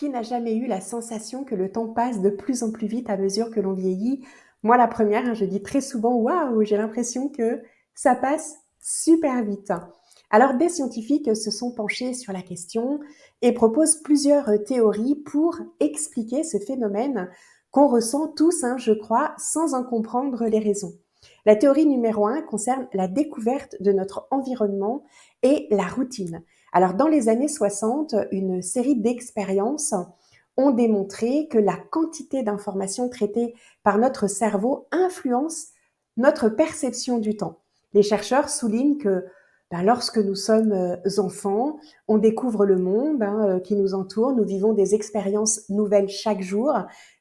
Qui n'a jamais eu la sensation que le temps passe de plus en plus vite à mesure que l'on vieillit? Moi, la première, je dis très souvent, waouh, j'ai l'impression que ça passe super vite. Alors, des scientifiques se sont penchés sur la question et proposent plusieurs théories pour expliquer ce phénomène qu'on ressent tous, je crois, sans en comprendre les raisons. La théorie numéro un concerne la découverte de notre environnement et la routine. Alors, dans les années 60, une série d'expériences ont démontré que la quantité d'informations traitées par notre cerveau influence notre perception du temps. Les chercheurs soulignent que lorsque nous sommes enfants, on découvre le monde qui nous entoure, nous vivons des expériences nouvelles chaque jour.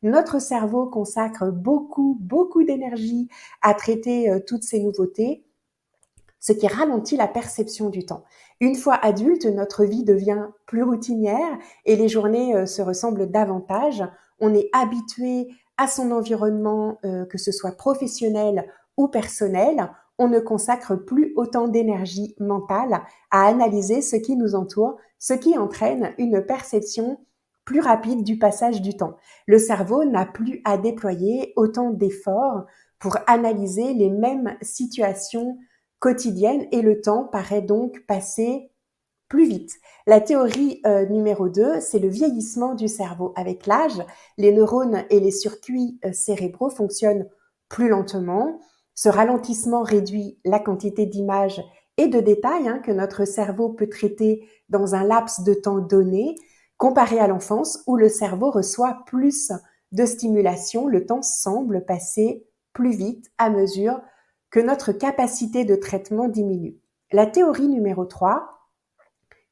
Notre cerveau consacre beaucoup d'énergie à traiter toutes ces nouveautés, ce qui ralentit la perception du temps. Une fois adulte, notre vie devient plus routinière et les journées se ressemblent davantage. On est habitué à son environnement, que ce soit professionnel ou personnel. On ne consacre plus autant d'énergie mentale à analyser ce qui nous entoure, ce qui entraîne une perception plus rapide du passage du temps. Le cerveau n'a plus à déployer autant d'efforts pour analyser les mêmes situations quotidienne et le temps paraît donc passer plus vite. La théorie numéro 2, c'est le vieillissement du cerveau. Avec l'âge, les neurones et les circuits cérébraux fonctionnent plus lentement. Ce ralentissement réduit la quantité d'images et de détails que notre cerveau peut traiter dans un laps de temps donné, comparé à l'enfance où le cerveau reçoit plus de stimulation. Le temps semble passer plus vite à mesure que notre capacité de traitement diminue. La théorie numéro 3,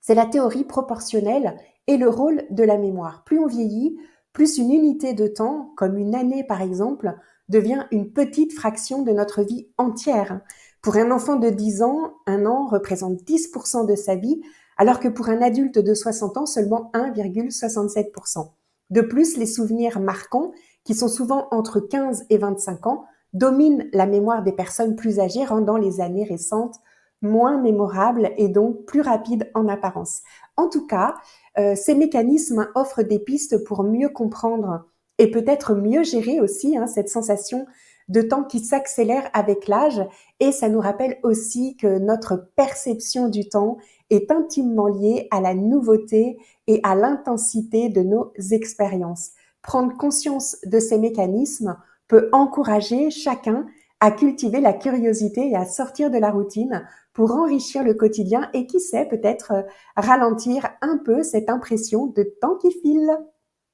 c'est la théorie proportionnelle et le rôle de la mémoire. Plus on vieillit, plus une unité de temps, comme une année par exemple, devient une petite fraction de notre vie entière. Pour un enfant de 10 ans, un an représente 10% de sa vie, alors que pour un adulte de 60 ans, seulement 1,67%. De plus, les souvenirs marquants, qui sont souvent entre 15 et 25 ans, dominent la mémoire des personnes plus âgées, rendant les années récentes moins mémorables et donc plus rapides en apparence. En tout cas, ces mécanismes offrent des pistes pour mieux comprendre et peut-être mieux gérer aussi cette sensation de temps qui s'accélère avec l'âge, et ça nous rappelle aussi que notre perception du temps est intimement liée à la nouveauté et à l'intensité de nos expériences. Prendre conscience de ces mécanismes peut encourager chacun à cultiver la curiosité et à sortir de la routine pour enrichir le quotidien et qui sait peut-être ralentir un peu cette impression de temps qui file.